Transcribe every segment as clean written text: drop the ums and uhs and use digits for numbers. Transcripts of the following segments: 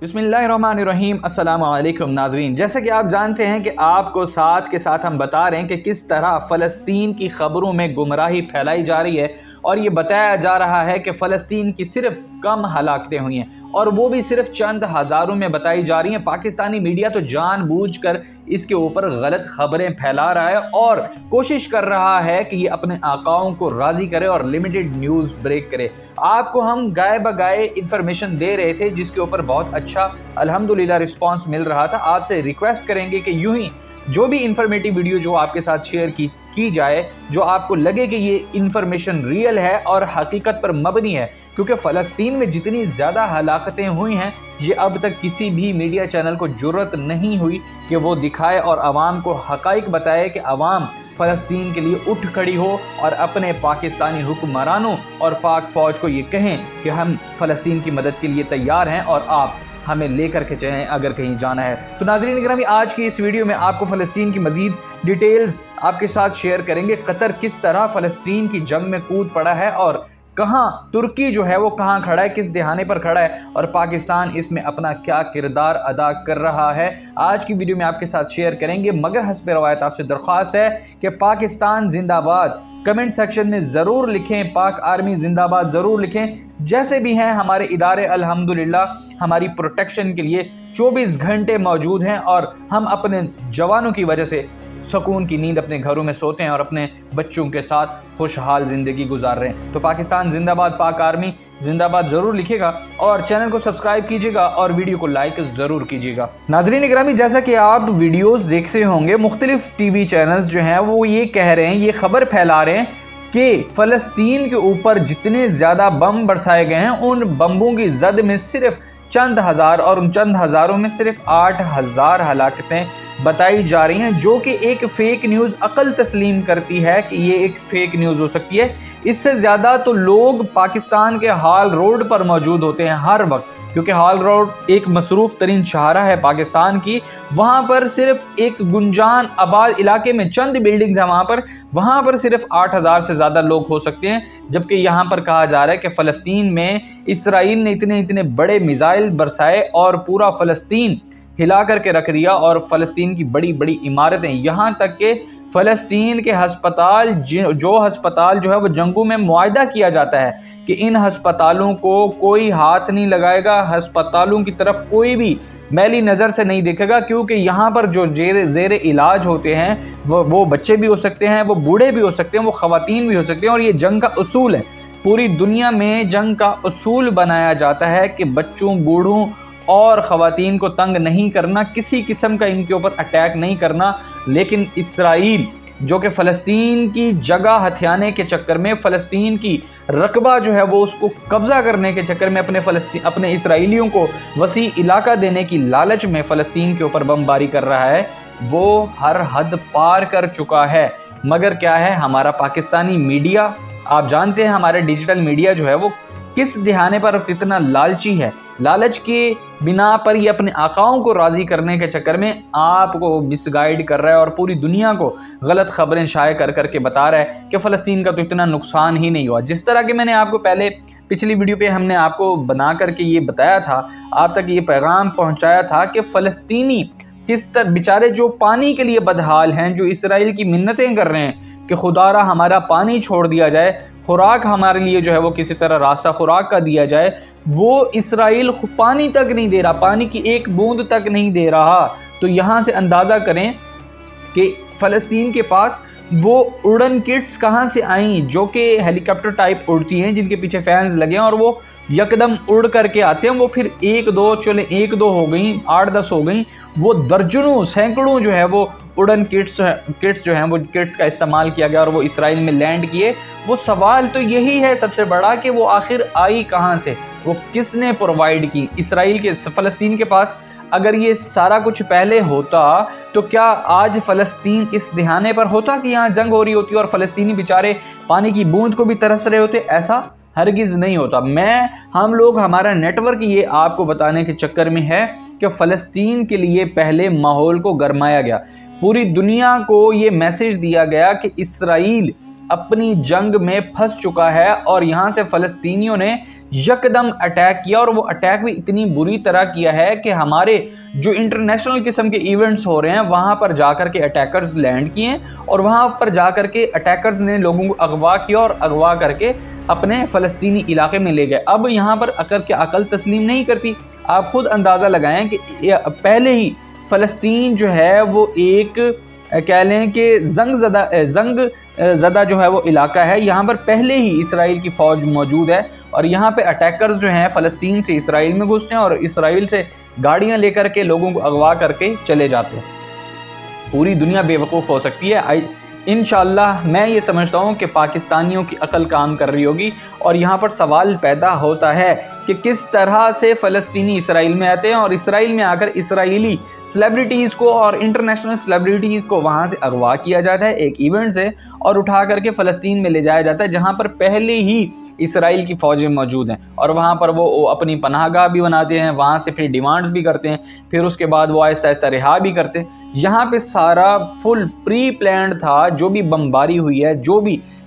बिस्मिल्लाहिर्रहमानिर्रहीम। अस्सलाम वालेकुम नाजरीन, जैसा कि आप जानते हैं कि आपको साथ के साथ हम बता रहे हैं कि किस तरह फ़लस्तीन की ख़बरों में गुमराही फैलाई जा रही है और ये बताया जा रहा है कि फ़लस्तीन की सिर्फ कम हलाकतें हुई हैं और वो भी सिर्फ चंद हज़ारों में बताई जा रही हैं। पाकिस्तानी मीडिया तो जानबूझकर इसके ऊपर गलत खबरें फैला रहा है और कोशिश कर रहा है कि ये अपने आकाओं को राज़ी करे और लिमिटेड न्यूज़ ब्रेक करे। आपको हम गाए बगाए इन्फॉर्मेशन दे रहे थे जिसके ऊपर बहुत अच्छा अल्हम्दुलिल्लाह रिस्पांस मिल रहा था। आपसे रिक्वेस्ट करेंगे कि यूं ही जो भी इंफॉर्मेटिव वीडियो जो आपके साथ शेयर की जाए, जो आपको लगे कि ये इन्फॉर्मेशन रियल है और हकीकत पर मबनी है, क्योंकि फ़लस्तीन में जितनी ज़्यादा हलाकतें हुई हैं ये अब तक किसी भी मीडिया चैनल को जुर्रत नहीं हुई कि वो दिखाए और आवाम को हक़ाइक़ बताए कि आवाम फ़लस्तीन के लिए उठ खड़ी हो और अपने पाकिस्तानी हुक्मरानों और पाक फ़ौज को ये कहें कि हम फ़लस्तीन की मदद के लिए तैयार हैं और आप हमें लेकर के चलें अगर कहीं जाना है। तो नाज़रीन गिरामी, आज की इस वीडियो में आपको फ़लस्तीन की मज़ीद डिटेल्स आपके साथ शेयर करेंगे। कतर किस तरह फ़लस्तीन की जंग में कूद पड़ा है और कहाँ तुर्की जो है वो कहाँ खड़ा है, किस दहाने पर खड़ा है और पाकिस्तान इसमें अपना क्या किरदार अदा कर रहा है, आज की वीडियो में आपके साथ शेयर करेंगे। मगर हस्ब रवायत आपसे दरख्वास्त है कि पाकिस्तान जिंदाबाद कमेंट सेक्शन में ज़रूर लिखें, पाक आर्मी जिंदाबाद ज़रूर लिखें। जैसे भी हैं हमारे इदारे अल्हम्दुलिल्लाह हमारी प्रोटेक्शन के लिए 24 घंटे मौजूद हैं और हम अपने जवानों की वजह से सुकून की नींद अपने घरों में सोते हैं और अपने बच्चों के साथ खुशहाल ज़िंदगी गुजार रहे हैं। तो पाकिस्तान जिंदाबाद, पाक आर्मी जिंदाबाद ज़रूर लिखेगा और चैनल को सब्सक्राइब कीजिएगा और वीडियो को लाइक ज़रूर कीजिएगा। नाज़रीन इकरामी, जैसा कि आप वीडियोस देखते होंगे, मुख्तलिफ टीवी चैनल्स जो हैं वो ये कह रहे हैं, ये खबर फैला रहे हैं कि फ़लस्तीन के ऊपर जितने ज़्यादा बम बरसाए गए हैं उन बम्बों की जद में सिर्फ चंद हज़ार और उन चंद हज़ारों में सिर्फ 8,000 हलाकतें बताई जा रही हैं, जो कि एक फ़ेक न्यूज़ अकल तस्लीम करती है कि ये एक फ़ेक न्यूज़ हो सकती है। इससे ज़्यादा तो लोग पाकिस्तान के हाल रोड पर मौजूद होते हैं हर वक्त, क्योंकि हाल रोड एक मसरूफ़ तरीन शाहरा है पाकिस्तान की। वहाँ पर सिर्फ एक गुंजान आबाद इलाके में चंद बिल्डिंग्स हैं, वहाँ पर सिर्फ 8,000 से ज़्यादा लोग हो सकते हैं। जबकि यहाँ पर कहा जा रहा है कि फ़लस्तीन में इसराइल ने इतने बड़े मिसाइल बरसाए और पूरा फ़लस्तीन हिला करके रख दिया और फ़लस्तीन की बड़ी बड़ी इमारतें, यहाँ तक कि फ़लस्तीन के हस्पताल जो हस्पताल जो है वो जंगों में मुआहदा किया जाता है कि इन हस्पतालों को कोई हाथ नहीं लगाएगा, हस्पतालों की तरफ कोई भी मैली नज़र से नहीं देखेगा, क्योंकि यहाँ पर जो ज़ेर इलाज होते हैं वो बच्चे भी हो सकते हैं, वो बूढ़े भी हो सकते हैं, वो ख़वातीन भी हो सकते हैं। और ये जंग का उसूल है, पूरी दुनिया में जंग का उसूल बनाया जाता है कि बच्चों, बूढ़ों और ख़वातीन को तंग नहीं करना, किसी किस्म का इनके ऊपर अटैक नहीं करना। लेकिन इसराइल जो कि फ़लस्तीन की जगह हथियाने के चक्कर में, फ़लस्तीन की रकबा जो है वो उसको कब्ज़ा करने के चक्कर में अपने इसराइलियों को वसी इलाका देने की लालच में फ़लस्तीन के ऊपर बमबारी कर रहा है, वो हर हद पार कर चुका है। मगर क्या है, हमारा पाकिस्तानी मीडिया, आप जानते हैं हमारे डिजिटल मीडिया जो है वो किस दहाने पर कितना लालची है। लालच के बिना पर ये अपने आकाओं को राज़ी करने के चक्कर में आपको मिसगाइड कर रहा है और पूरी दुनिया को गलत खबरें शाये कर करके बता रहा है कि फ़लस्तीन का तो इतना नुकसान ही नहीं हुआ। जिस तरह के मैंने आपको पहले पिछली वीडियो पे हमने आपको बना करके ये बताया था, आप तक ये पैगाम पहुँचाया था कि फ़लस्तीनी किस तरह बेचारे जो पानी के लिए बदहाल हैं, जो इसराइल की मिन्नतें कर रहे हैं कि खुदारा हमारा पानी छोड़ दिया जाए, खुराक हमारे लिए जो है वो किसी तरह रास्ता खुराक का दिया जाए, वो इसराइल पानी तक नहीं दे रहा, पानी की एक बूंद तक नहीं दे रहा। तो यहाँ से अंदाज़ा करें कि फ़लस्तीन के पास वो उड़न किट्स कहाँ से आई, जो कि हेलीकॉप्टर टाइप उड़ती हैं, जिनके पीछे फैंस लगे हैं और वो यकदम उड़ करके आते हैं। वो फिर एक दो हो गई, 8-10 हो गई, वो दर्जनों सैकड़ों जो है वो उड़न किट्स जो हैं वो किट्स का इस्तेमाल किया गया और वो इसराइल में लैंड किए। वो सवाल तो यही है सबसे बड़ा कि वो आखिर आई कहाँ से, वो किसने प्रोवाइड की इसराइल के फ़लस्तीन के पास। अगर ये सारा कुछ पहले होता तो क्या आज फ़लस्तीन इस दहाने पर होता कि यहाँ जंग हो रही होती और फ़लस्तीनी बेचारे पानी की बूंद को भी तरस रहे होते? ऐसा हरगिज़ नहीं होता। हम लोग हमारा नेटवर्क ये आपको बताने के चक्कर में है कि फ़लस्तीन के लिए पहले माहौल को गरमाया गया, पूरी दुनिया को ये मैसेज दिया गया कि इसराइल اپنی جنگ میں پھنس چکا ہے اور یہاں سے فلسطینیوں نے یکدم اٹیک کیا، اور وہ اٹیک بھی اتنی بری طرح کیا ہے کہ ہمارے جو انٹرنیشنل قسم کے ایونٹس ہو رہے ہیں وہاں پر جا کر کے اٹیکرز لینڈ کیے، اور وہاں پر جا کر کے اٹیکرز نے لوگوں کو اغوا کیا اور اغوا کر کے اپنے فلسطینی علاقے میں لے گئے۔ اب یہاں پر عقل تسلیم نہیں کرتی۔ آپ خود اندازہ لگائیں کہ پہلے ہی فلسطین جو ہے وہ ایک کہہ لیں کہ زنگ زدہ جو ہے وہ علاقہ ہے، یہاں پر پہلے ہی اسرائیل کی فوج موجود ہے، اور یہاں پہ اٹیکرز جو ہیں فلسطین سے اسرائیل میں گھستے ہیں اور اسرائیل سے گاڑیاں لے کر کے لوگوں کو اغوا کر کے چلے جاتے ہیں۔ پوری دنیا بے وقوف ہو سکتی ہے۔ انشاءاللہ میں یہ سمجھتا ہوں کہ پاکستانیوں کی عقل کام کر رہی ہوگی، اور یہاں پر سوال پیدا ہوتا ہے کہ کس طرح سے فلسطینی اسرائیل میں آتے ہیں اور اسرائیل میں آ کر اسرائیلی سیلیبریٹیز کو اور انٹرنیشنل سیلیبریٹیز کو وہاں سے اغوا کیا جاتا ہے ایک ایونٹ سے، اور اٹھا کر کے فلسطین میں لے جایا جاتا ہے جہاں پر پہلے ہی اسرائیل کی فوجیں موجود ہیں، اور وہاں پر وہ اپنی پناہ گاہ بھی بناتے ہیں، وہاں سے پھر ڈیمانڈز بھی کرتے ہیں، پھر اس کے بعد وہ آہستہ آہستہ رہا بھی کرتے ہیں۔ یہاں پہ سارا فل پری پلانڈ تھا، جو بھی بمباری ہوئی ہے،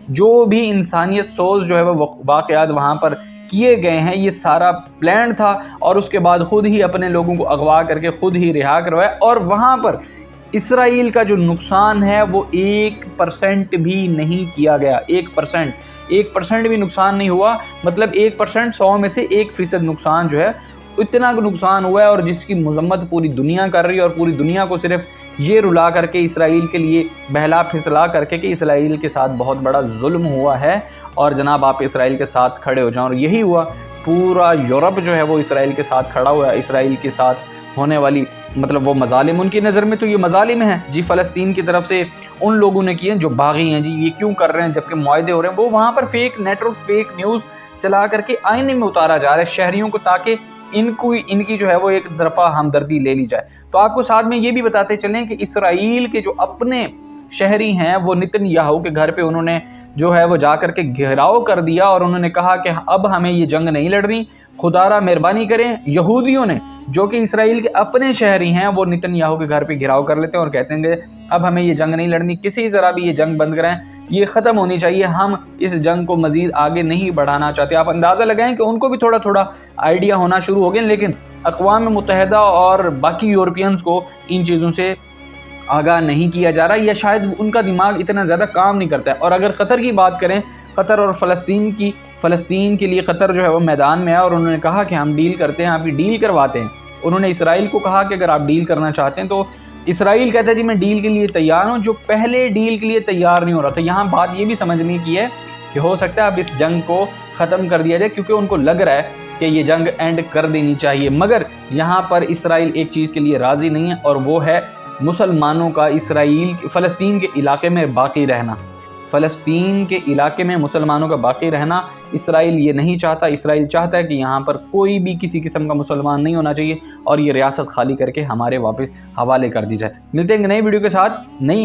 جو بھی انسانیت سوز جو ہے وہ واقعات وہاں پر کیے گئے ہیں، یہ سارا پلانڈ تھا، اور اس کے بعد خود ہی اپنے لوگوں کو اغوا کر کے خود ہی رہا کروایا، اور وہاں پر اسرائیل کا جو نقصان ہے وہ 1% بھی نہیں کیا گیا۔ 1% بھی نقصان نہیں ہوا، مطلب 1%، 100 میں سے 1% نقصان جو ہے اتنا نقصان ہوا ہے، اور جس کی مذمت پوری دنیا کر رہی ہے، اور پوری دنیا کو صرف یہ رلا کر کے اسرائیل کے لیے بہلا پھسلا کر کے کہ اسرائیل کے ساتھ بہت بڑا ظلم ہوا ہے، اور جناب آپ اسرائیل کے ساتھ کھڑے ہو جائیں، اور یہی ہوا۔ پورا یورپ جو ہے وہ اسرائیل کے ساتھ کھڑا ہوا ہے۔ اسرائیل کے ساتھ ہونے والی مطلب وہ مظالم، ان کی نظر میں تو یہ مظالم ہیں جی، فلسطین کی طرف سے ان لوگوں نے کیے جو باغی ہیں جی، یہ کیوں کر رہے ہیں جبکہ معاہدے ہو رہے ہیں۔ وہ وہاں پر فیک نیٹورکس، فیک نیوز چلا کر کے آئینے میں اتارا جا رہا ہے شہریوں کو، تاکہ ان کی جو ہے وہ ایک طرفہ ہمدردی لے لی جائے۔ تو آپ کو ساتھ میں یہ بھی بتاتے چلیں کہ اسرائیل کے جو اپنے شہری ہیں وہ نتن یاہو کے گھر پہ انہوں نے جو ہے وہ جا کر کے گھیراؤ کر دیا، اور انہوں نے کہا کہ اب ہمیں یہ جنگ نہیں لڑنی، خدا را مہربانی کریں۔ یہودیوں نے جو کہ اسرائیل کے اپنے شہری ہیں وہ نتن یاہو کے گھر پہ گھیراؤ کر لیتے ہیں اور کہتے ہیں کہ اب ہمیں یہ جنگ نہیں لڑنی، کسی طرح بھی یہ جنگ بند کریں، یہ ختم ہونی چاہیے، ہم اس جنگ کو مزید آگے نہیں بڑھانا چاہتے۔ آپ اندازہ لگائیں کہ ان کو بھی تھوڑا تھوڑا آئیڈیا ہونا شروع ہو گیا، لیکن اقوام متحدہ اور باقی یورپینز کو ان چیزوں سے آگاہ نہیں کیا جا رہا، یا شاید ان کا دماغ اتنا زیادہ کام نہیں کرتا ہے۔ اور اگر قطر کی بات کریں، قطر اور فلسطین کے لیے قطر جو ہے وہ میدان میں ہے، اور انہوں نے کہا کہ ہم ڈیل کرتے ہیں، آپ ڈیل کرواتے ہیں۔ انہوں نے اسرائیل کو کہا کہ اگر آپ ڈیل کرنا چاہتے ہیں تو اسرائیل کہتا ہے جی میں ڈیل کے لیے تیار ہوں، جو پہلے ڈیل کے لیے تیار نہیں ہو رہا تھا۔ یہاں بات یہ بھی سمجھنے کی ہے کہ ہو سکتا ہے اب اس جنگ کو ختم کر دیا جائے، کیونکہ ان کو لگ رہا ہے کہ یہ جنگ اینڈ کر دینی چاہیے، مگر یہاں پر اسرائیل ایک چیز کے لیے راضی نہیں ہے، اور وہ ہے مسلمانوں کا فلسطین کے علاقے میں باقی رہنا۔ فلسطین کے علاقے میں مسلمانوں کا باقی رہنا اسرائیل یہ نہیں چاہتا۔ اسرائیل چاہتا ہے کہ یہاں پر کوئی بھی کسی قسم کا مسلمان نہیں ہونا چاہیے، اور یہ ریاست خالی کر کے ہمارے واپس حوالے کر دی جائے۔ ملتے ہیں نئی ویڈیو کے ساتھ، نئی